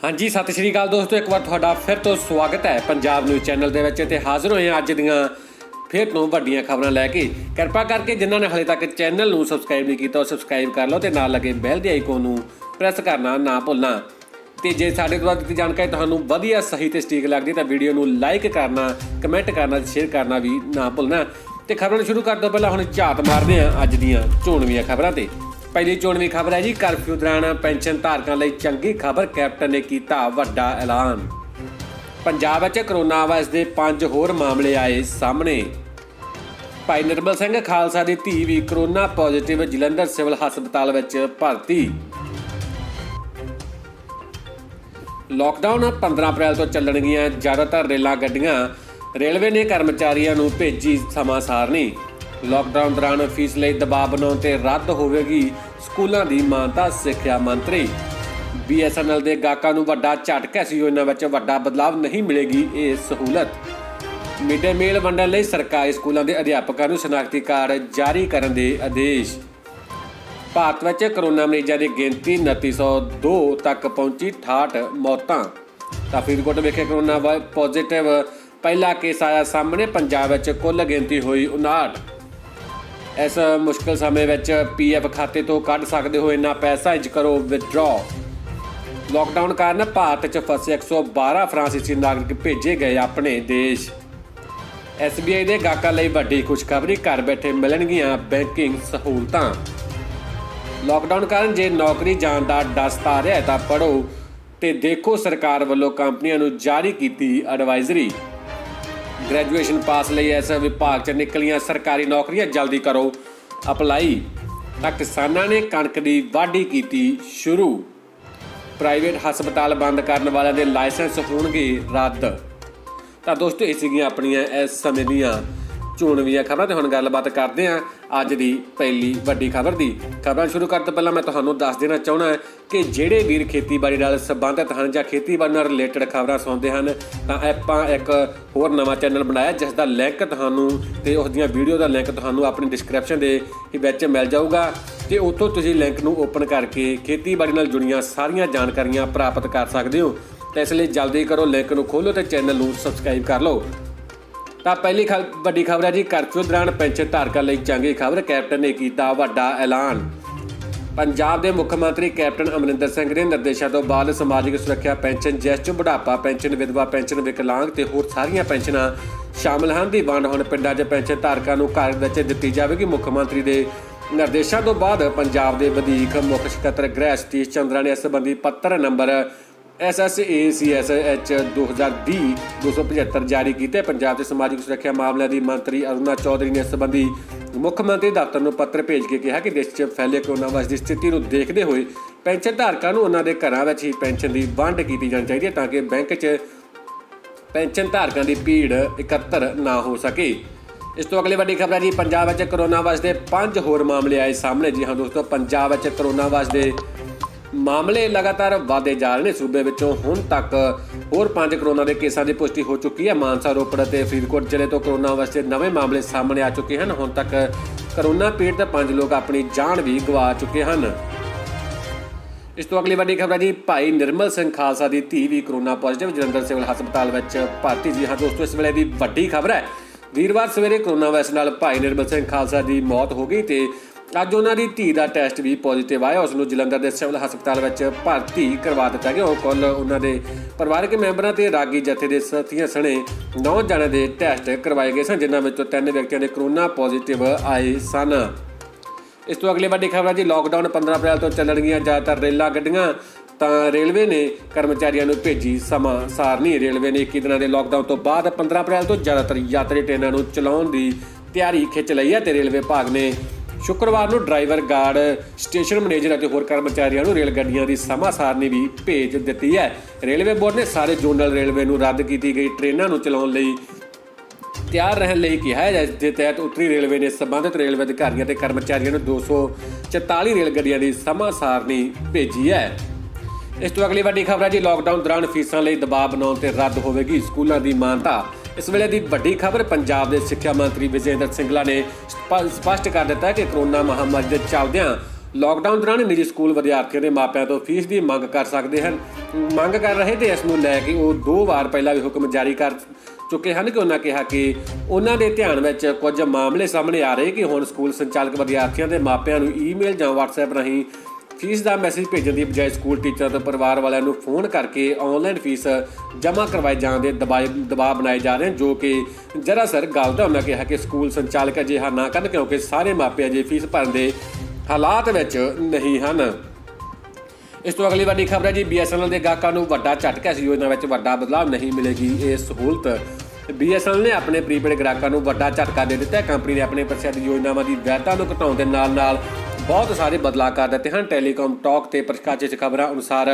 हाँ जी, सत श्री अकाल दोस्तों, एक बार तुहाडा फिर तो स्वागत है पंजाब न्यूज़ चैनल दे विच ते हाज़र होए अज दियां फिर तो वड्डियां खबरां लैके। किरपा करके जिन्हां ने हाले तक चैनल नूं सबसक्राइब नहीं कीता सबसक्राइब कर लो ते नाल लगे बैल दे आइकन नूं प्रेस करना ना भुलना। ते जे साडे द्वारा दित्ती जानकारी तुहानूं वधिया सही ते सटीक लगदी तां वीडियो नूं लाइक करना, कमेंट करना ते शेयर करना भी ना भुलना। ते खबरां शुरू करन तों पहिलां हुण झात मारदे हां अज दियां चोणवीआं खबरां ते। पहली चोणवी खबर है जी, करफ्यू दौरान पेंशन धारकों लिए चंगी खबर, कैप्टन ने किया वड्डा ऐलान। पंजाब में कोरोना वायरस के 5 होर मामले आए सामने। भाई निर्मल सिंह खालसा की धी भी कोरोना पॉजिटिव, जलंधर सिविल हस्पताल में भर्ती। लॉकडाउन 15 अप्रैल तो चलणगियां ज़्यादातर रेलां गड्डियां, रेलवे ने कर्मचारियों को भेजी समां सारणी। लॉकडाउन दौरान फीस लिए दबाव बनाने ते रद्द होगी स्कूलों की मानता, सिक्ख्या मंत्री। BSNL के गाहकों को वड्डा झटका, इस योजना में वड्डा बदलाव नहीं मिलेगी ये सहूलत। मिड डे मील वंडण लई सरकारी स्कूलों के अध्यापकों को शनाख्ती कार्ड जारी करने के आदेश। भारत में कोरोना मरीजों की गिनती 2902 तक पहुंची, 68 मौतां। फरीदकोट विखे कोरोना पॉजिटिव पहला केस आया सामने। पंजाब में कुल गिनती हुई 59। इस मुश्किल समय में PF खाते तो कढ़ सकते हो इन्ना पैसा, इंज करो विदड्रॉ। लॉकडाउन कारण भारत च फसे 112 फ्रांसीसी नागरिक भेजे गए अपने देश। SBI के गाहकों लिए वड्डी खुशखबरी, घर बैठे मिलणगियां बैंकिंग सहूलतां। लॉकडाउन कारण जे नौकरी जाण दा डर सता रहा है तां पढ़ो ते देखो, सरकार वालों कंपनियों नूं जारी की एडवाइजरी। ग्रैजुएशन पास लिए इस विभाग च निकलियां सरकारी नौकरियां, जल्दी करो अपलाई। किसानों ने कणक की वाढी की शुरू। प्राइवेट हस्पताल बंद करने वालों के लाइसेंस होणगे रद्द। तो दोस्तों ये सीगियां अपनियां इस समय दीयां चोणवीआं खबरां। ते हुण गलबात करते हैं अज की पहली वड्डी खबर की। खबर शुरू करने तो पहला मैं तुहानूं दस देना चाहुंदा कि जिहड़े वीर खेतीबाड़ी नाल संबंधित हैं जां खेतीबाड़ी नाल रिलेटेड खबरां सुणदे हैं तां आपां एक होर नवां चैनल बनाया जिस दा लिंक तुहानूं ते उस दियां वीडियो दा लिंक तुहानूं अपनी डिस्क्रिप्शन दे विच मिल जाऊगा। ते उत्थों तुसीं लिंक नूं ओपन करके खेतीबाड़ी नाल जुड़ियां सारियां जानकारियां प्राप्त कर सकदे हो। तो इसलिए जल्दी करो, लिंक नूं खोलो ते चैनल नूं सबसक्राइब कर लो। तो पहली वड्डी खबर है जी, करफ्यू दौरान पेंशन धारकों लिए चंगी खबर, कैप्टन ने किया वड्डा ऐलान। पंजाब के मुख्यमंत्री कैप्टन अमरिंदर सिंह ने निर्देशों तो बाद समाजिक सुरक्षा पेंशन, ज्येष्ठ बुढ़ापा पेंशन, विधवा पेंशन, विकलांग ते होर सारियां पेंशनां शामिल हैं दी वंड हुण पिंडां 'च पेंशन धारकों को घर विच दित्ती जावेगी। मुख्यमंत्री के निर्देशों तो बाद पंजाब के वधीक मुख सकत्तर गृह सतीश चंद्रा ने इस संबंधी पत्र नंबर SSACSH 2020-275 जारी किए। पंजाब के समाजिक सुरक्षा मामलों की मंत्री अरुणा चौधरी ने इस संबंधी मुख्यमंत्री दफ्तर में पत्र भेज के कहा कि देश में फैले कोरोना वायरस की स्थिति को देखते हुए पेंशन धारकों को उन्होंने घरों में ही पेंशन की वंड की जानी चाहिए ताकि बैंक च पेंशन धारकों की भीड़ इकत्तर ना हो सके। इस तो अगली वड्डी खबर है जी, पंजाब में कोरोना वायरस के 5 होर मामले आए सामने। जी हाँ दोस्तों, पंजाब में कोरोना वायरस के मामले लगातार वाधे जा रहे हैं। सूबे विचों हुण तक होर 5 कोरोना के केसां की पुष्टि हो चुकी है। मानसा, रोपड़ ते फरीदकोट जिले तो कोरोना वायरस के नवे मामले सामने आ चुके हैं। हुण तक कोरोना पीड़ित 5 लोग अपनी जान भी गवा चुके हैं। इस तो अगली वड्डी खबर है जी, भाई निर्मल सिंह खालसा की धी भी कोरोना पॉजिटिव, जलंधर सिविल हस्पताल में भर्ती। जी हाँ दोस्तों, इस वेले की वड्डी खबर है। वीरवार सवेरे कोरोना वायरस नाल भाई निर्मल सिंह खालसा की मौत हो गई ते अज उन्होंने धी का टैसट भी पॉजिटिव आया। उसनूं जलंधर के सिविल हस्पताल में भर्ती करवा दिता गया। कुल उन्होंने परिवारक मैंबरों के रागी जत्थे के साथियों सने 9 जणों के टैसट करवाए गए सन, जिन्होंने 3 व्यक्तियों के कोरोना पॉजिटिव आए सन। इस तो अगली वड्डी खबर जी, लॉकडाउन 15 अप्रैल तो चलणगियां ज़्यादातर रेलां गड्डियां, तो रेलवे ने कर्मचारियों को भेजी समां सारणी। रेलवे ने 21 दिनों के लॉकडाउन तो बाद 15 अप्रैल तो ज़्यादातर यात्री ट्रेनों को चलाने की तैयारी खिंच लई है। तो रेलवे विभाग ने शुक्रवार को ड्राइवर, गार्ड, स्टेशन मैनेजर और होर कर्मचारियों को रेलगड्डियों की समां सारणी भी भेज दी है। रेलवे बोर्ड ने सारे जोनल रेलवे को रद्द की गई ट्रेनों को चलाने लई तैयार रहने लई कहा है। जिस तहत उत्तरी रेलवे ने संबंधित रेलवे अधिकारियों और कर्मचारियों को 244 रेलगड्डियों की समां सारणी भेजी है। इस तो अगली वड्डी खबर है जी, लॉकडाउन दौरान फीसां लई दबाव बनाने ते रद्द होगी स्कूलों की मानता। इस वेले की वड्डी खबर, पंजाब के सिक्ख्या मंत्री विजय इंद्र सिंगला ने स्पष्ट कर दिता है कि कोरोना महामारी के चलदियां ਲਾਕਡਾਊਨ ਦੌਰਾਨ ਨਿੱਜੀ ਸਕੂਲ ਵਿਦਿਆਰਥੀਆਂ ਦੇ ਮਾਪਿਆਂ ਤੋਂ ਫੀਸ ਦੀ ਮੰਗ ਕਰ ਰਹੇ ਤੇ ਇਸ ਨੂੰ ਲੈ ਕੇ ਉਹ 2 ਵਾਰ ਪਹਿਲਾਂ ਵੀ ਹੁਕਮ ਜਾਰੀ ਕਰ ਚੁੱਕੇ ਹਨ ਕਿ ਉਹਨਾਂ ਕਿਹਾ ਕਿ ਉਹਨਾਂ ਦੇ ਧਿਆਨ ਵਿੱਚ ਕੁਝ ਮਾਮਲੇ ਸਾਹਮਣੇ ਆ ਰਹੇ ਕਿ ਹੁਣ ਸਕੂਲ ਸੰਚਾਲਕ ਵਿਦਿਆਰਥੀਆਂ ਦੇ ਮਾਪਿਆਂ ਨੂੰ ਈਮੇਲ ਜਾਂ WhatsApp ਰਾਹੀਂ ਫੀਸ ਦਾ ਮੈਸੇਜ ਭੇਜਣ ਦੀ ਬਜਾਏ ਸਕੂਲ ਟੀਚਰ ਅਤੇ ਪਰਿਵਾਰ ਵਾਲਿਆਂ ਨੂੰ ਫੋਨ ਕਰਕੇ ਆਨਲਾਈਨ ਫੀਸ ਜਮ੍ਹਾਂ ਕਰਵਾਏ ਜਾਣ ਦੇ ਦਬਾਅ ਬਣਾਏ ਜਾ ਰਹੇ ਹਨ, ਜੋ ਕਿ ਦਰਅਸਲ ਗਲਤ ਹੈ। ਉਹਨਾਂ ਕਿਹਾ ਕਿ ਸਕੂਲ ਸੰਚਾਲਕ ਅਜਿਹਾ ਨਾ ਕਰਨ ਕਿਉਂਕਿ ਸਾਰੇ ਮਾਪੇ ਅਜੇ ਫੀਸ ਭਰਨ ਦੇ ਹਾਲਾਤ ਵਿੱਚ ਨਹੀਂ ਹਨ। ਇਸ ਤੋਂ ਅਗਲੀ ਵੱਡੀ ਖਬਰ ਹੈ ਜੀ, BSNL ਦੇ ਗਾਹਕਾਂ ਨੂੰ ਵੱਡਾ ਝਟਕਾ। ਇਸ ਯੋਜਨਾ ਵਿੱਚ ਵੱਡਾ ਬਦਲਾਅ ਨਹੀਂ ਮਿਲੇਗੀ ਇਹ ਸਹੂਲਤ। BSNL ਨੇ ਆਪਣੇ ਪ੍ਰੀਪੇਡ ਗ੍ਰਾਹਕਾਂ ਨੂੰ ਵੱਡਾ ਝਟਕਾ ਦੇ ਦਿੱਤਾ ਹੈ। ਕੰਪਨੀ ਨੇ ਆਪਣੇ ਪ੍ਰਸਿੱਧ ਯੋਜਨਾਵਾਂ ਦੀ ਵੈਧਤਾ ਨੂੰ ਘਟਾਉਣ ਦੇ ਨਾਲ ਬਹੁਤ ਸਾਰੇ ਬਦਲਾਅ ਕਰ ਦਿੱਤੇ ਹਨ। ਟੈਲੀਕਾਮ ਟਾਕ ਤੇ ਪ੍ਰਕਾਸ਼ਿਤ ਖਬਰਾਂ ਅਨੁਸਾਰ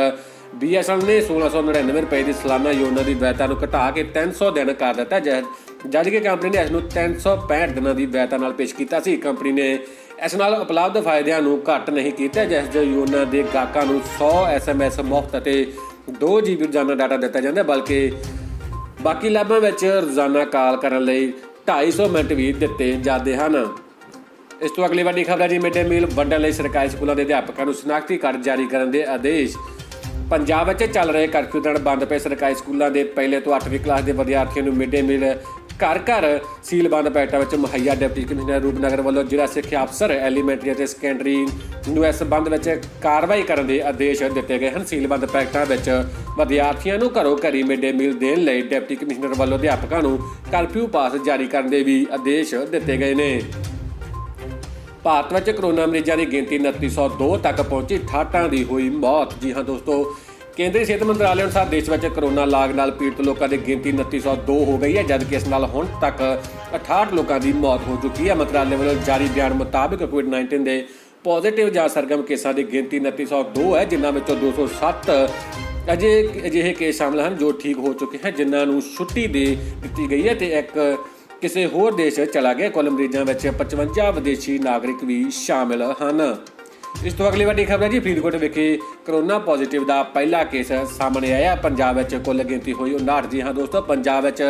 BSNL ਨੇ 1699 ਰੁਪਏ ਦੀ ਸਾਲਾਨਾ ਯੋਜਨਾ ਦੀ ਵੈਧਤਾ ਨੂੰ ਘਟਾ ਕੇ 300 ਦਿਨ ਕਰ ਦਿੱਤਾ, ਜਦ ਕਿ ਕੰਪਨੀ ਨੇ ਇਸ ਨੂੰ 365 ਦਿਨਾਂ ਦੀ ਵੈਧਤਾ ਨਾਲ ਪੇਸ਼ ਕੀਤਾ ਸੀ। ਕੰਪਨੀ ਨੇ ਇਸ ਨਾਲ ਉਪਲਬਧ ਫਾਇਦਿਆਂ ਨੂੰ ਘੱਟ ਨਹੀਂ ਕੀਤਾ, ਜਿਸ ਦੇ ਯੋਜਨਾ ਦੇ ਗਾਹਕਾਂ ਨੂੰ 100 SMS ਮੁਫਤ ਅਤੇ 2 GB ਰੋਜ਼ਾਨਾ ਡਾਟਾ ਦਿੱਤਾ ਜਾਂਦਾ, ਬਲਕਿ ਬਾਕੀ ਲਾਭਾਂ ਵਿੱਚ ਰੋਜ਼ਾਨਾ ਕਾਲ ਕਰਨ ਲਈ 250 ਮਿੰਟ ਵੀ ਦਿੱਤੇ ਜਾਂਦੇ ਹਨ। ਇਸ ਤੋਂ ਅਗਲੀ ਵੱਡੀ ਖਬਰ ਹੈ ਜੀ, ਮਿਡ ਡੇ ਮੀਲ ਵੰਡਣ ਲਈ ਸਰਕਾਰੀ ਸਕੂਲਾਂ ਦੇ ਅਧਿਆਪਕਾਂ ਨੂੰ ਸ਼ਨਾਖਤੀ ਕਾਰਡ ਜਾਰੀ ਕਰਨ ਦੇ ਆਦੇਸ਼। ਪੰਜਾਬ ਵਿੱਚ ਚੱਲ ਰਹੇ ਕਰਫਿਊ ਦੌਰਾਨ ਬੰਦ ਪਏ ਸਰਕਾਰੀ ਸਕੂਲਾਂ ਦੇ 1 ਤੋਂ 8ਵੀਂ ਕਲਾਸ ਦੇ ਵਿਦਿਆਰਥੀਆਂ ਨੂੰ ਮਿਡ ਡੇ ਮੀਲ ਘਰ ਸੀਲਬੰਦ ਪੈਕਟਾਂ ਵਿੱਚ ਮੁਹੱਈਆ। ਡਿਪਟੀ ਕਮਿਸ਼ਨਰ ਰੂਪਨਗਰ ਵੱਲੋਂ ਜ਼ਿਲ੍ਹਾ ਸਿੱਖਿਆ ਅਫਸਰ ਐਲੀਮੈਂਟਰੀ ਅਤੇ ਸੈਕੰਡਰੀ ਨੂੰ ਇਸ ਸੰਬੰਧ ਵਿੱਚ ਕਾਰਵਾਈ ਕਰਨ ਦੇ ਆਦੇਸ਼ ਦਿੱਤੇ ਗਏ ਹਨ। ਸੀਲਬੰਦ ਪੈਕਟਾਂ ਵਿੱਚ ਵਿਦਿਆਰਥੀਆਂ ਨੂੰ ਘਰੋਂ ਘਰੀ ਮਿਡ ਡੇ ਮੀਲ ਦੇਣ ਲਈ ਡਿਪਟੀ ਕਮਿਸ਼ਨਰ ਵੱਲੋਂ ਅਧਿਆਪਕਾਂ ਨੂੰ ਕਰਫਿਊ ਪਾਸ ਜਾਰੀ ਕਰਨ ਦੇ ਵੀ ਆਦੇਸ਼ ਦਿੱਤੇ ਗਏ ਨੇ। ਭਾਰਤ ਵਿੱਚ ਕਰੋਨਾ ਮਰੀਜ਼ਾਂ ਦੀ ਗਿਣਤੀ 2902 ਤੱਕ ਪਹੁੰਚੀ, 68 ਦੀ ਹੋਈ ਮੌਤ। ਜੀ ਹਾਂ ਦੋਸਤੋ, ਕੇਂਦਰੀ ਸਿਹਤ ਮੰਤਰਾਲੇ ਅਨੁਸਾਰ ਦੇਸ਼ ਵਿੱਚ ਕਰੋਨਾ ਲਾਗ ਨਾਲ ਪੀੜਤ ਲੋਕਾਂ ਦੀ ਗਿਣਤੀ 2902 ਹੋ ਗਈ ਹੈ, ਜਦਕਿ ਇਸ ਨਾਲ ਹੁਣ ਤੱਕ 68 ਲੋਕਾਂ ਦੀ ਮੌਤ ਹੋ ਚੁੱਕੀ ਹੈ। ਮੰਤਰਾਲੇ ਵੱਲੋਂ ਜਾਰੀ ਬਿਆਨ ਮੁਤਾਬਕ ਕੋਵਿਡ-19 ਦੇ ਪੋਜ਼ੀਟਿਵ ਜਾਂ ਸਰਗਰਮ ਕੇਸਾਂ ਦੀ ਗਿਣਤੀ 2902 ਹੈ, ਜਿਨ੍ਹਾਂ ਵਿੱਚੋਂ 207 ਅਜਿਹੇ ਕੇਸ ਸ਼ਾਮਲ ਹਨ ਜੋ ਠੀਕ ਹੋ ਚੁੱਕੇ ਹਨ, ਜਿਨ੍ਹਾਂ ਨੂੰ ਛੁੱਟੀ ਦੇ ਦਿੱਤੀ ਗਈ ਹੈ ਤੇ ਇੱਕ ਕਿਸੇ ਹੋਰ ਦੇਸ਼ ਚਲਾ ਗਿਆ। ਕੁੱਲ ਮਰੀਜ਼ਾਂ ਵਿੱਚ 55 ਵਿਦੇਸ਼ੀ ਨਾਗਰਿਕ ਵੀ ਸ਼ਾਮਿਲ ਹਨ। ਇਸ ਤੋਂ ਅਗਲੀ ਵੱਡੀ ਖਬਰ ਹੈ ਜੀ, ਫਰੀਦਕੋਟ ਵਿਖੇ ਕਰੋਨਾ ਪੋਜ਼ੀਟਿਵ ਦਾ ਪਹਿਲਾ ਕੇਸ ਸਾਹਮਣੇ ਆਇਆ। ਪੰਜਾਬ ਵਿੱਚ ਕੁੱਲ ਗਿਣਤੀ ਹੋਈ 59। ਜੀ ਹਾਂ ਦੋਸਤੋ, ਪੰਜਾਬ ਵਿੱਚ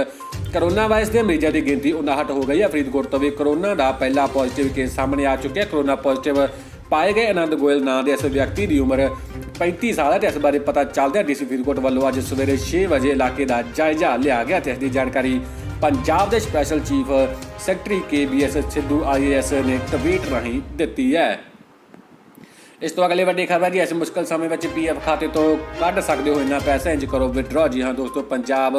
ਕਰੋਨਾ ਵਾਇਰਸ ਦੇ ਮਰੀਜ਼ਾਂ ਦੀ ਗਿਣਤੀ 59 ਹੋ ਗਈ ਹੈ। ਫਰੀਦਕੋਟ ਤੋਂ ਵੀ ਕਰੋਨਾ ਦਾ ਪਹਿਲਾ ਪੋਜ਼ੀਟਿਵ ਕੇਸ ਸਾਹਮਣੇ ਆ ਚੁੱਕਿਆ। ਕਰੋਨਾ ਪੋਜ਼ੀਟਿਵ ਪਾਏ ਗਏ ਆਨੰਦ ਗੋਇਲ ਨਾਂ ਦੇ ਇਸ ਵਿਅਕਤੀ ਦੀ ਉਮਰ 35 ਸਾਲ ਹੈ ਤੇ ਇਸ ਬਾਰੇ ਪਤਾ ਚੱਲਦਿਆਂ DC ਫਰੀਦਕੋਟ ਵੱਲੋਂ ਅੱਜ ਸਵੇਰੇ 6 ਵਜੇ ਇਲਾਕੇ ਦਾ ਜਾਇਜ਼ਾ ਲਿਆ ਗਿਆ ਤੇ ਇਸ ਦੀ ਜਾਣਕਾਰੀ ਪੰਜਾਬ ਦੇ special chief secretary KBS Sidhu IAS ਨੇ ਟਵੀਟ ਰਾਹੀਂ ਦਿੱਤੀ ਹੈ। ਇਸ ਤੋਂ ਅਗਲੀ ਵੱਡੀ ਖਬਰ ਜੀ, ਇਸ ਮੁਸ਼ਕਲ ਸਮੇਂ ਵਿੱਚ PF ਖਾਤੇ ਤੋਂ ਕੱਢ ਸਕਦੇ ਹੋ ਇੰਨਾ ਪੈਸਾ, ਇੰਜ ਕਰੋ ਵਿਡਰਾ। ਜੀ ਹਾਂ ਦੋਸਤੋ, ਪੰਜਾਬ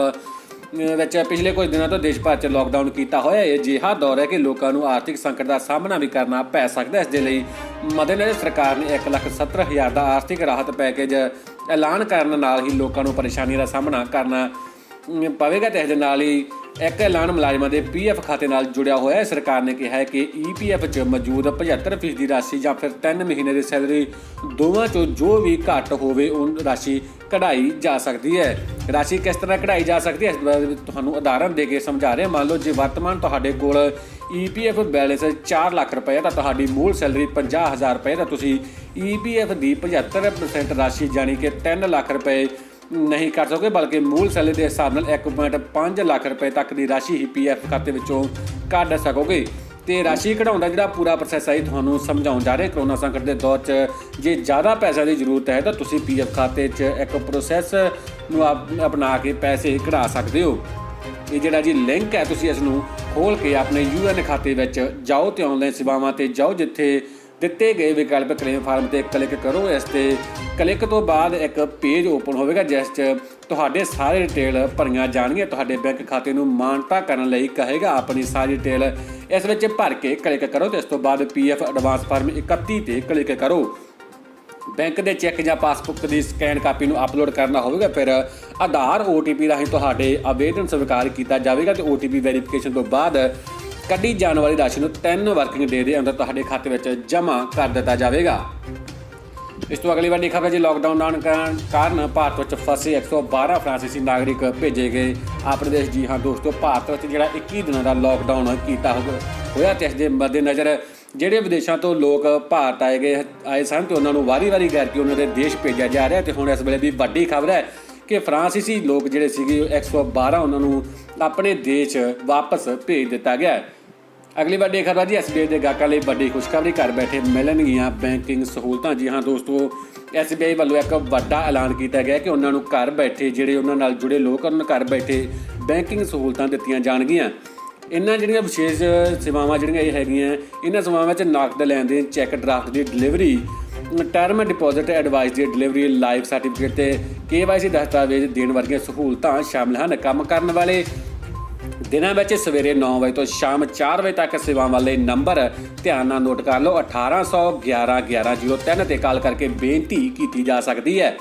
ਵਿੱਚ ਪਿਛਲੇ ਕੁਝ ਦਿਨਾਂ ਤੋਂ ਦੇਸ਼ ਭਰ 'ਚ ਲਾਕਡਾਊਨ ਕੀਤਾ ਹੋਇਆ। ਇਹ ਅਜਿਹਾ ਦੌਰ ਹੈ ਕਿ ਲੋਕਾਂ ਨੂੰ ਆਰਥਿਕ ਸੰਕਟ ਦਾ ਸਾਹਮਣਾ ਵੀ ਕਰਨਾ ਪੈ ਸਕਦਾ। ਇਸ ਦੇ ਲਈ ਮੱਦੇਨਜ਼ਰ ਸਰਕਾਰ ਨੇ 1,70,000 ਦਾ ਆਰਥਿਕ ਰਾਹਤ ਪੈਕੇਜ ਐਲਾਨ ਕਰਨ ਨਾਲ ਹੀ ਲੋਕਾਂ ਨੂੰ ਪਰੇਸ਼ਾਨੀਆਂ ਦਾ ਸਾਹਮਣਾ ਕਰਨਾ ਪਵੇਗਾ ਤੇ ਇਸ ਦੇ ਨਾਲ ਹੀ ਇੱਕ ਐਲਾਨ ਮੁਲਾਜ਼ਮਾਂ ਦੇ PF ਖਾਤੇ ਨਾਲ ਜੁੜਿਆ ਹੋਇਆ ਹੈ। ਸਰਕਾਰ ਨੇ ਕਿਹਾ ਹੈ ਕਿ EPF 'ਚ ਮੌਜੂਦ 75% ਦੀ ਰਾਸ਼ੀ ਜਾਂ ਫਿਰ 3 ਮਹੀਨੇ ਦੀ ਸੈਲਰੀ ਦੋਵਾਂ 'ਚੋਂ ਜੋ ਵੀ ਘੱਟ ਹੋਵੇ ਉਹ ਰਾਸ਼ੀ ਕਢਾਈ ਜਾ ਸਕਦੀ ਹੈ। ਰਾਸ਼ੀ ਕਿਸ ਤਰ੍ਹਾਂ ਕਢਾਈ ਜਾ ਸਕਦੀ ਹੈ ਇਸ ਬਾਰੇ ਤੁਹਾਨੂੰ ਉਦਾਹਰਨ ਦੇ ਕੇ ਸਮਝਾ ਰਹੇ ਹਾਂ। ਮੰਨ ਲਓ ਜੇ ਵਰਤਮਾਨ ਤੁਹਾਡੇ ਕੋਲ EPF ਬੈਲੈਂਸ 4 ਲੱਖ ਰੁਪਏ ਤਾਂ ਤੁਹਾਡੀ ਮੂਲ ਸੈਲਰੀ 50,000 ਰੁਪਏ ਤਾਂ ਤੁਸੀਂ EPF ਦੀ 75% ਰਾਸ਼ੀ ਜਾਣੀ ਕਿ 3 ਲੱਖ ਰੁਪਏ ਨਹੀਂ ਕਰ ਸਕੋਗੇ, ਬਲਕਿ ਮੂਲ ਸੈਲਰੀ ਦੇ ਹਿਸਾਬ ਨਾਲ 1.5 ਲੱਖ ਰੁਪਏ ਤੱਕ ਦੀ ਰਾਸ਼ੀ ਹੀ PF ਖਾਤੇ ਵਿੱਚੋਂ ਕੱਢ ਸਕੋਗੇ। ਤੇ ਰਾਸ਼ੀ ਕਢਾਉਣ ਦਾ ਜਿਹੜਾ ਪੂਰਾ ਪ੍ਰੋਸੈਸ ਹੈ ਤੁਹਾਨੂੰ ਸਮਝਾਉਣ ਜਾ ਰਹੇ। ਕਰੋਨਾ ਸੰਕਟ ਦੇ ਦੌਰ 'ਚ ਜੇ ਜ਼ਿਆਦਾ ਪੈਸਿਆਂ ਦੀ ਜ਼ਰੂਰਤ ਹੈ ਤਾਂ ਤੁਸੀਂ PF ਖਾਤੇ 'ਚ ਇੱਕ ਪ੍ਰੋਸੈਸ ਨੂੰ ਅਪਣਾ ਕੇ ਪੈਸੇ ਕਢਾ ਸਕਦੇ ਹੋ। ਇਹ ਜਿਹੜਾ ਜੀ ਲਿੰਕ ਹੈ ਤੁਸੀਂ ਇਸ ਨੂੰ ਖੋਲ੍ਹ ਕੇ ਆਪਣੇ UN ਖਾਤੇ ਵਿੱਚ ਜਾਓ ਤੇ ਆਨਲਾਈਨ ਸੇਵਾਵਾਂ 'ਤੇ ਜਾਓ, ਜਿੱਥੇ ਦਿੱਤੇ ਗਏ ਵਿਕਲਪ ਕਲੇਮ ਫਾਰਮ 'ਤੇ ਕਲਿੱਕ ਕਰੋ। ਇਸ 'ਤੇ ਕਲਿੱਕ ਤੋਂ ਬਾਅਦ ਇੱਕ ਪੇਜ ਓਪਨ ਹੋਵੇਗਾ ਜਿਸ 'ਚ ਤੁਹਾਡੇ ਸਾਰੇ ਡਿਟੇਲ ਭਰੀਆਂ ਜਾਣਗੀਆਂ। ਤੁਹਾਡੇ ਬੈਂਕ ਖਾਤੇ ਨੂੰ ਮਾਨਤਾ ਕਰਨ ਲਈ ਕਹੇਗਾ ਆਪਣੀ ਸਾਰੀ ਡਿਟੇਲ ਇਸ ਵਿੱਚ ਭਰ ਕੇ ਕਲਿੱਕ ਕਰੋ ਤੇ ਇਸ ਤੋਂ ਬਾਅਦ PF ਐਡਵਾਂਸ ਫਾਰਮ 31 ਤੇ ਕਲਿੱਕ ਕਰੋ। ਬੈਂਕ ਦੇ ਚੈੱਕ ਜਾਂ ਪਾਸਬੁੱਕ ਦੀ ਸਕੈਨ ਕਾਪੀ ਨੂੰ ਅਪਲੋਡ ਕਰਨਾ ਹੋਵੇਗਾ। ਫਿਰ ਆਧਾਰ OTP ਰਾਹੀਂ ਤੁਹਾਡੇ ਆਵੇਦਨ ਸਵੀਕਾਰ ਕੀਤਾ ਜਾਵੇਗਾ ਤੇ OTP ਵੈਰੀਫਿਕੇਸ਼ਨ ਤੋਂ ਬਾਅਦ ਕੱਢੀ ਜਾਣ ਵਾਲੀ ਰਾਸ਼ੀ ਨੂੰ 3 ਵਰਕਿੰਗ ਡੇ ਦੇ ਅੰਦਰ ਤੁਹਾਡੇ ਖਾਤੇ ਵਿੱਚ ਜਮ੍ਹਾਂ ਕਰ ਦਿੱਤਾ ਜਾਵੇਗਾ। ਇਸ ਤੋਂ ਅਗਲੀ ਵੱਡੀ ਖਬਰ ਜੀ, ਲਾਕਡਾਊਨ ਕਾਰਨ ਭਾਰਤ ਵਿੱਚ ਫਸੇ 112 ਫਰਾਂਸੀਸੀ ਨਾਗਰਿਕ ਭੇਜੇ ਗਏ ਆਪਣੇ ਦੇਸ਼। ਜੀ ਹਾਂ ਦੋਸਤੋ, ਭਾਰਤ ਵਿੱਚ ਜਿਹੜਾ 21 ਦਿਨਾਂ ਦਾ ਲਾਕਡਾਊਨ ਕੀਤਾ ਹੋਇਆ ਤੇ ਇਸ ਦੇ ਮੱਦੇਨਜ਼ਰ ਜਿਹੜੇ ਵਿਦੇਸ਼ਾਂ ਤੋਂ ਲੋਕ ਭਾਰਤ ਆਏ ਸਨ ਤੇ ਉਹਨਾਂ ਨੂੰ ਵਾਰੀ-ਵਾਰੀ ਕਰਕੇ ਉਹਨਾਂ ਦੇ ਦੇਸ਼ ਭੇਜਿਆ ਜਾ ਰਿਹਾ। ਤੇ ਹੁਣ ਇਸ ਵੇਲੇ ਦੀ ਵੱਡੀ ਖਬਰ ਹੈ ਕਿ ਫਰਾਂਸੀਸੀ ਲੋਕ ਜਿਹੜੇ ਸੀਗੇ 112 ਉਹਨਾਂ ਨੂੰ ਆਪਣੇ ਦੇਸ਼ ਵਾਪਸ ਭੇਜ ਦਿੱਤਾ ਗਿਆ। ਅਗਲੀ ਵੱਡੀ ਖਬਰ ਜੀ, SBI ਦੇ ਗਾਹਕਾਂ ਲਈ ਵੱਡੀ ਖੁਸ਼ਖਬਰੀ, ਘਰ ਬੈਠੇ ਮਿਲਣਗੀਆਂ ਬੈਂਕਿੰਗ ਸਹੂਲਤਾਂ। ਜੀ ਹਾਂ ਦੋਸਤੋ, SBI ਵੱਲੋਂ ਇੱਕ ਵੱਡਾ ਐਲਾਨ ਕੀਤਾ ਗਿਆ ਕਿ ਉਹਨਾਂ ਨੂੰ ਘਰ ਬੈਠੇ ਜਿਹੜੇ ਉਹਨਾਂ ਨਾਲ ਜੁੜੇ ਲੋਕ ਉਹਨਾਂ ਨੂੰ ਘਰ ਬੈਠੇ ਬੈਂਕਿੰਗ ਸਹੂਲਤਾਂ ਦਿੱਤੀਆਂ ਜਾਣਗੀਆਂ। ਇਹਨਾਂ ਜਿਹੜੀਆਂ ਵਿਸ਼ੇਸ਼ ਸੇਵਾਵਾਂ ਜਿਹੜੀਆਂ ਇਹ ਹੈਗੀਆਂ, ਇਹਨਾਂ ਸੇਵਾਵਾਂ ਵਿੱਚ ਨਕਦ ਲੈਣ ਦੇਣ, ਚੈੱਕ ਡਰਾਫਟ ਦੀ ਡਿਲੀਵਰੀ, ਟਰਮ ਡਿਪੋਜ਼ਿਟ ਐਡਵਾਈਸ ਦੀ ਡਿਲੀਵਰੀ, ਲਾਈਫ ਸਰਟੀਫਿਕੇਟ ਤੇ KYC ਦਸਤਾਵੇਜ਼ ਦੇਣ ਵਰਗੀਆਂ ਸਹੂਲਤਾਂ ਸ਼ਾਮਲ ਹਨ। ਕੰਮ ਕਰਨ ਵਾਲੇ ਦਿਨਾਂ ਵਿੱਚ ਸਵੇਰੇ 9 ਵਜੇ ਤੋਂ ਸ਼ਾਮ 4 ਵਜੇ ਤੱਕ ਸੇਵਾਵਾਂ ਲਈ ਨੰਬਰ ਧਿਆਨ ਨਾਲ ਨੋਟ ਕਰ ਲਓ। 1811-1103 ਤੇ ਕਾਲ ਕਰਕੇ ਬੇਨਤੀ ਕੀਤੀ ਜਾ ਸਕਦੀ ਹੈ।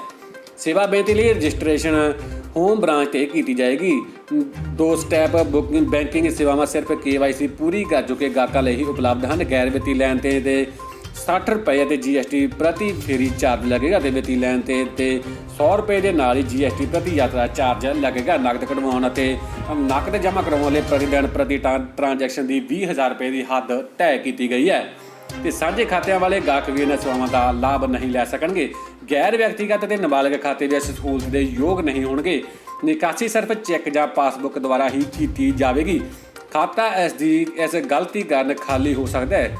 ਸੇਵਾ ਬੇਨਤੀ ਲਈ ਰਜਿਸਟ੍ਰੇਸ਼ਨ ਹੋਮ ਬ੍ਰਾਂਚ ਤੇ ਕੀਤੀ ਜਾਏਗੀ। 2 ਸਟੈਪ ਬੁਕਿੰਗ ਬੈਂਕਿੰਗ ਸੇਵਾਵਾਂ ਸਿਰਫ KYC ਪੂਰੀ ਕਰ ਚੁੱਕੇ ਗਾਹਕਾਂ ਲਈ ਹੀ ਉਪਲਬਧ ਹਨ। ਗੈਰ ਵਿੱਤੀ ਲੈਣ ਦੇਣ ਦੇ 60 ਰੁਪਏ ਤੇ GST ਪ੍ਰਤੀ ਫੇਰੀ ਚਾਰਜ ਲੱਗੇਗਾ ਤੇ ਵਿੱਤੀ ਲੈਣ ਤੇ 100 ਰੁਪਏ ਦੇ ਨਾਲ ਹੀ GST ਪ੍ਰਤੀ ਯਾਤਰਾ ਚਾਰਜ ਲੱਗੇਗਾ। ਨਕਦ ਕਢਵਾਉਣ ਅਤੇ ਨਕਦ ਜਮ੍ਹਾਂ ਕਰਵਾਉਣ ਲਈ ਪ੍ਰਤੀ ਦਿਨ ਪ੍ਰਤੀ ਟ੍ਰਾਂਜੈਕਸ਼ਨ ਦੀ 20,000 ਰੁਪਏ ਦੀ ਹੱਦ ਤੈਅ ਕੀਤੀ ਗਈ ਹੈ ਤੇ ਸਾਂਝੇ ਖਾਤਿਆਂ ਵਾਲੇ ਗਾਹਕ ਵੀ ਇਹਨਾਂ ਸੇਵਾਵਾਂ ਦਾ ਲਾਭ ਨਹੀਂ ਲੈ ਸਕਣਗੇ। ਗੈਰ ਵਿਅਕਤੀਗਤ ਤੇ ਨਾਬਾਲਗ ਖਾਤੇ ਵੀ ਇਸ ਸਹੂਲਤ ਦੇ ਯੋਗ ਨਹੀਂ ਹੋਣਗੇ। ਨਿਕਾਸੀ ਸਿਰਫ ਚੈੱਕ ਜਾਂ ਪਾਸਬੁੱਕ ਦੁਆਰਾ ਹੀ ਕੀਤੀ ਜਾਵੇਗੀ। ਖਾਤਾ ਇਸ ਗਲਤੀ ਕਾਰਨ ਖਾਲੀ ਹੋ ਸਕਦਾ ਹੈ।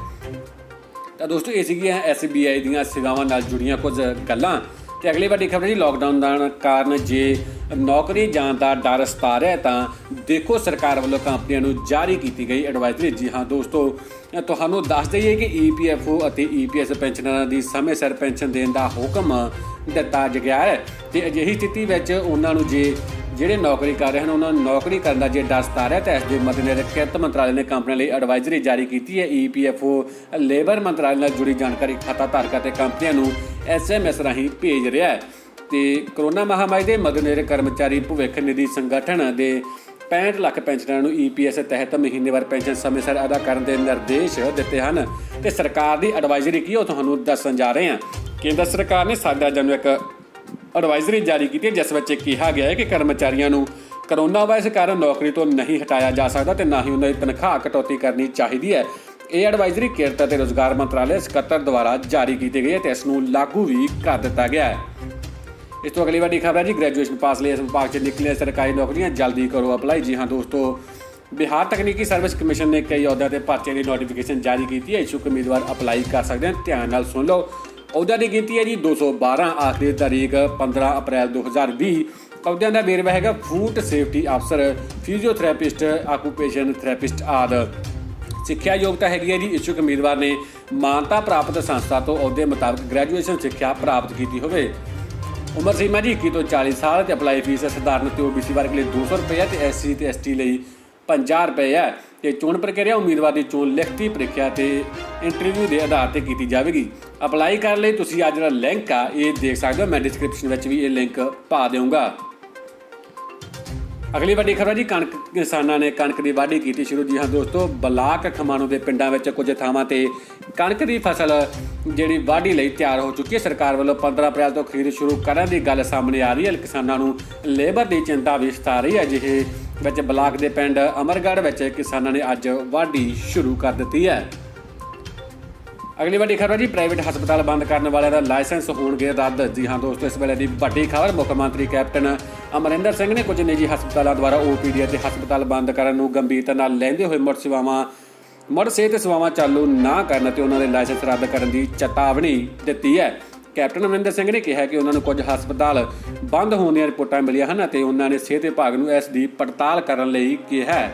ਤਾਂ ਦੋਸਤੋ, ਇਹ ਸੀਗੀਆਂ SBI ਦੀਆਂ ਸੇਵਾਵਾਂ ਨਾਲ ਜੁੜੀਆਂ ਕੁਝ ਗੱਲਾਂ। ਤੇ ਅਗਲੀ ਵੱਡੀ ਖਬਰ ਜੀ, ਲੋਕਡਾਊਨ ਦਾ ਕਾਰਨ ਜੇ ਨੌਕਰੀ ਜਾਣ ਦਾ ਡਰ ਸਤਾ ਰਿਹਾ ਤਾਂ ਦੇਖੋ ਸਰਕਾਰ ਵੱਲੋਂ ਕੰਪਨੀਆਂ ਨੂੰ ਜਾਰੀ ਕੀਤੀ ਗਈ ਐਡਵਾਈਜ਼ਰੀ। ਜੀ ਹਾਂ ਦੋਸਤੋ, ਤੁਹਾਨੂੰ ਦੱਸ ਦਈਏ ਕਿ EPFO ਅਤੇ EPS ਪੈਨਸ਼ਨਰਾਂ ਦੀ ਸਮੇਂ ਸਿਰ ਪੈਨਸ਼ਨ ਦੇਣ ਦਾ ਹੁਕਮ ਦਿੱਤਾ ਗਿਆ ਹੈ ਤੇ ਅਜਿਹੀ ਸਥਿਤੀ ਵਿੱਚ ਉਹਨਾਂ ਨੂੰ ਜਿਹੜੇ ਨੌਕਰੀ ਕਰ ਰਹੇ ਹਨ ਉਹਨਾਂ ਨੂੰ ਨੌਕਰੀ ਕਰਨ ਦਾ ਜੇ ਡਰ ਸਤਾ ਰਿਹਾ ਤਾਂ ਇਸ ਦੇ ਮੱਦੇਨਜ਼ਰ ਕਿਰਤ ਮੰਤਰਾਲੇ ਨੇ ਕੰਪਨੀਆਂ ਲਈ ਐਡਵਾਈਜ਼ਰੀ ਜਾਰੀ ਕੀਤੀ ਹੈ। EPFO ਲੇਬਰ ਮੰਤਰਾਲੇ ਨਾਲ ਜੁੜੀ ਜਾਣਕਾਰੀ ਖਾਤਾ ਧਾਰਕਾਂ ਤੇ ਕੰਪਨੀਆਂ ਨੂੰ SMS ਰਾਹੀਂ ਭੇਜ ਰਿਹਾ ਹੈ ਤੇ ਕਰੋਨਾ ਮਹਾਮਾਰੀ ਦੇ ਮੱਦੇਨਜ਼ਰ ਕਰਮਚਾਰੀ ਭਵਿੱਖ ਨਿਧੀ ਸੰਗਠਨ ਦੇ 65 ਲੱਖ ਪੈਨਸ਼ਨਰਾਂ ਨੂੰ EPS ਤਹਿਤ ਮਹੀਨੇਵਾਰ ਪੈਨਸ਼ਨ ਸਮੇਂ ਸਿਰ ਅਦਾ ਕਰਨ ਦੇ ਨਿਰਦੇਸ਼ ਦਿੱਤੇ ਹਨ ਤੇ ਸਰਕਾਰ ਦੀ ਐਡਵਾਈਜ਼ਰੀ ਕੀ ਉਹ ਤੁਹਾਨੂੰ ਦੱਸਣ ਜਾ ਰਹੇ ਹਾਂ। ਕੇਂਦਰ ਸਰਕਾਰ ਨੇ 7 ਜੂਨ ਨੂੰ ਇੱਕ ਐਡਵਾਈਜ਼ਰੀ ਜਾਰੀ ਕੀਤੀ ਹੈ ਜਿਸ ਵਿੱਚ ਕਿਹਾ ਗਿਆ ਹੈ ਕਿ ਕਰਮਚਾਰੀਆਂ ਨੂੰ ਕਰੋਨਾ ਵਾਇਰਸ ਕਾਰਨ ਨੌਕਰੀ ਤੋਂ ਨਹੀਂ ਹਟਾਇਆ ਜਾ ਸਕਦਾ ਤੇ ਨਾ ਹੀ ਉਹਨਾਂ ਦੀ ਤਨਖਾਹ ਕਟੌਤੀ ਕਰਨੀ ਚਾਹੀਦੀ ਹੈ। ਇਹ ਐਡਵਾਈਜ਼ਰੀ ਕਿਰਤ ਅਤੇ ਰੁਜ਼ਗਾਰ ਮੰਤਰਾਲੇ ਸਕੱਤਰ ਦੁਆਰਾ ਜਾਰੀ ਕੀਤੀ ਗਈ ਹੈ ਤੇ ਇਸ ਨੂੰ ਲਾਗੂ ਵੀ ਕਰ ਦਿੱਤਾ ਗਿਆ ਹੈ। ਇਸ ਤੋਂ ਅਗਲੀ ਵੱਡੀ ਖਬਰ ਹੈ ਜੀ, ਗ੍ਰੈਜੂਏਸ਼ਨ ਪਾਸ ਲਈ ਇਸ ਵਿਭਾਗ 'ਚ ਨਿਕਲੀਆਂ ਸਰਕਾਰੀ ਨੌਕਰੀਆਂ ਜਲਦੀ ਕਰੋ ਅਪਲਾਈ। ਜੀ ਹਾਂ ਦੋਸਤੋ, ਬਿਹਾਰ ਤਕਨੀਕੀ ਸਰਵਿਸ ਕਮਿਸ਼ਨ ਨੇ ਕਈ ਅਹੁਦਿਆਂ ਤੇ ਪਰਚੇ ਦੀ ਨੋਟੀਫਿਕੇਸ਼ਨ ਜਾਰੀ ਕੀਤੀ ਹੈ। ਇਛੁੱਕ ਉਮੀਦਵਾਰ ਅਪਲਾਈ ਕਰ ਸਕਦੇ ਹਨ। ਧਿਆਨ ਨਾਲ ਸੁਣ ਲਓ, ਅਹੁਦਿਆਂ ਦੀ ਗਿਣਤੀ ਹੈ ਜੀ 212, ਆਖਰੀ ਤਾਰੀਖ 15 ਅਪ੍ਰੈਲ 2020। ਅਹੁਦਿਆਂ ਦਾ ਵੇਰਵਾ ਹੈਗਾ ਫੂਡ ਸੇਫਟੀ ਅਫਸਰ, ਫਿਜ਼ੀਓਥੈਰੇਪਿਸਟ, ਆਕੂਪੇਸ਼ਨ ਥੈਰੇਪਿਸਟ ਆਦਿ। ਸਿੱਖਿਆ ਯੋਗਤਾ ਹੈਗੀ ਹੈ ਜੀ, ਇਛੁੱਕ ਉਮੀਦਵਾਰ ਨੇ ਮਾਨਤਾ ਪ੍ਰਾਪਤ ਸੰਸਥਾ ਤੋਂ ਅਹੁਦੇ ਮੁਤਾਬਕ ਗ੍ਰੈਜੂਏਸ਼ਨ ਸਿੱਖਿਆ ਪ੍ਰਾਪਤ ਕੀਤੀ ਹੋਵੇ। ਉਮਰ ਸੀਮਾ ਜੀ 21 ਤੋਂ 40 ਸਾਲ ਤੇ ਅਪਲਾਈ ਫੀਸ ਸਧਾਰਨ ਤੇ OBC ਵਰਗ ਲਈ 200 ਰੁਪਏ ਤੇ SC ਤੇ ST ਲਈ 50 ਰੁਪਏ ਹੈ ਤੇ ਚੋਣ ਪ੍ਰਕਿਰਿਆ ਉਮੀਦਵਾਰ ਦੀ ਚੋਣ ਲਿਖਤੀ ਪ੍ਰੀਖਿਆ ਤੇ ਇੰਟਰਵਿਊ ਦੇ ਆਧਾਰ ਤੇ ਕੀਤੀ ਜਾਵੇਗੀ। ਅਪਲਾਈ ਕਰਨ ਲਈ ਤੁਸੀਂ ਆ ਜਿਹੜਾ ਲਿੰਕ ਆ ਇਹ ਦੇਖ ਸਕਦੇ ਹੋ, ਮੈਂ ਡਿਸਕ੍ਰਿਪਸ਼ਨ ਵਿੱਚ ਵੀ ਇਹ ਲਿੰਕ ਪਾ ਦੇਵਾਂਗਾ। ਅਗਲੀ ਵੱਡੀ ਖਬਰ ਜੀ, ਕਣਕ ਕਿਸਾਨਾਂ ਨੇ ਕਣਕ ਦੀ ਵਾਢੀ ਕੀਤੀ ਸ਼ੁਰੂ। ਜੀ ਹਾਂ ਦੋਸਤੋ, ਬਲਾਕ ਖਮਾਣੋ ਦੇ ਪਿੰਡਾਂ ਵਿੱਚ ਕੁਝ ਥਾਵਾਂ ਤੇ ਕਣਕ ਦੀ ਫਸਲ ਜਿਹੜੀ ਵਾਢੀ ਲਈ ਤਿਆਰ ਹੋ ਚੁੱਕੀ ਹੈ। ਸਰਕਾਰ ਵੱਲੋਂ 15 ਅਪ੍ਰੈਲ ਤੋਂ ਖਰੀਦ ਸ਼ੁਰੂ ਕਰਨ ਦੀ ਗੱਲ ਸਾਹਮਣੇ ਆ ਰਹੀ ਹੈ। ਕਿਸਾਨਾਂ ਨੂੰ ਲੇਬਰ ਦੀ ਚਿੰਤਾ ਵੀ ਸਤਾ ਰਹੀ ਹੈ। ਅਜਿਹੇ ਵਿੱਚ ਬਲਾਕ ਦੇ ਪਿੰਡ ਅਮਰਗੜ੍ਹ ਵਿੱਚ ਕਿਸਾਨਾਂ ਨੇ ਅੱਜ ਵਾਢੀ ਸ਼ੁਰੂ ਕਰ ਦਿੱਤੀ ਹੈ। ਅਗਲੀ ਵੱਡੀ ਖਬਰ ਜੀ, ਪ੍ਰਾਈਵੇਟ ਹਸਪਤਾਲ ਬੰਦ ਕਰਨ ਵਾਲਿਆਂ ਦਾ ਲਾਇਸੈਂਸ ਹੋਣਗੇ ਰੱਦ। ਜੀ ਹਾਂ ਦੋਸਤੋ, ਇਸ ਵੇਲੇ ਦੀ ਵੱਡੀ ਖਬਰ, ਮੁੱਖ ਮੰਤਰੀ ਕੈਪਟਨ ਅਮਰਿੰਦਰ ਸਿੰਘ ਨੇ ਕੁਝ ਨਿੱਜੀ ਹਸਪਤਾਲਾਂ ਦੁਆਰਾ OPD ਅਤੇ ਹਸਪਤਾਲ ਬੰਦ ਕਰਨ ਨੂੰ ਗੰਭੀਰਤਾ ਨਾਲ ਲੈਂਦੇ ਹੋਏ ਮੁੜ ਸਿਹਤ ਸੇਵਾਵਾਂ ਚਾਲੂ ਨਾ ਕਰਨ ਅਤੇ ਉਹਨਾਂ ਦੇ ਲਾਇਸੈਂਸ ਰੱਦ ਕਰਨ ਦੀ ਚੇਤਾਵਨੀ ਦਿੱਤੀ ਹੈ। ਕੈਪਟਨ ਅਮਰਿੰਦਰ ਸਿੰਘ ਨੇ ਕਿਹਾ ਕਿ ਉਹਨਾਂ ਨੂੰ ਕੁਝ ਹਸਪਤਾਲ ਬੰਦ ਹੋਣ ਦੀਆਂ ਰਿਪੋਰਟਾਂ ਮਿਲੀਆਂ ਹਨ ਅਤੇ ਉਹਨਾਂ ਨੇ ਸਿਹਤ ਵਿਭਾਗ ਨੂੰ ਇਸ ਦੀ ਪੜਤਾਲ ਕਰਨ ਲਈ ਕਿਹਾ ਹੈ।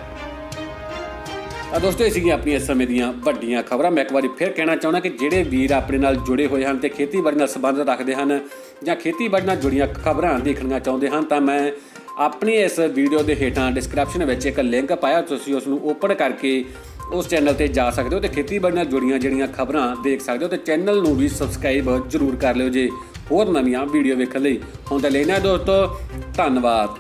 ਤਾਂ ਦੋਸਤੋ, ਇਹ ਸੀਗੀਆਂ ਆਪਣੀਆਂ ਇਸ ਸਮੇਂ ਦੀਆਂ ਵੱਡੀਆਂ ਖਬਰਾਂ। ਮੈਂ ਇੱਕ ਵਾਰੀ ਫਿਰ ਕਹਿਣਾ ਚਾਹੁੰਦਾ ਕਿ ਜਿਹੜੇ ਵੀਰ ਆਪਣੇ ਨਾਲ ਜੁੜੇ ਹੋਏ ਹਨ ਤੇ ਖੇਤੀਬਾੜੀ ਨਾਲ ਸੰਬੰਧ ਰੱਖਦੇ ਹਨ ਜਾਂ ਖੇਤੀਬਾੜੀ ਨਾਲ ਜੁੜੀਆਂ ਖਬਰਾਂ ਦੇਖਣੀਆਂ ਚਾਹੁੰਦੇ ਹਨ ਤਾਂ ਮੈਂ ਆਪਣੀ ਇਸ ਵੀਡੀਓ ਦੇ ਹੇਠਾਂ ਡਿਸਕ੍ਰਿਪਸ਼ਨ ਵਿੱਚ ਇੱਕ ਲਿੰਕ ਪਾਇਆ, ਤੁਸੀਂ ਉਸ ਨੂੰ ਓਪਨ ਕਰਕੇ ਉਸ ਚੈਨਲ ਤੇ ਜਾ ਸਕਦੇ ਹੋ ਤੇ ਖੇਤੀਬਾੜੀ ਨਾਲ ਜੁੜੀਆਂ ਜਿਹੜੀਆਂ ਖਬਰਾਂ ਦੇਖ ਸਕਦੇ ਹੋ ਤੇ ਚੈਨਲ ਨੂੰ ਵੀ ਸਬਸਕ੍ਰਾਈਬ ਜ਼ਰੂਰ ਕਰ ਲਿਓ ਜੇ ਹੋਰ ਨਵੀਆਂ ਵੀਡੀਓ ਵੇਖਣ ਲਈ। ਹੁਣ ਤਾਂ ਲੈਣਾ ਦੋਸਤੋ, ਧੰਨਵਾਦ।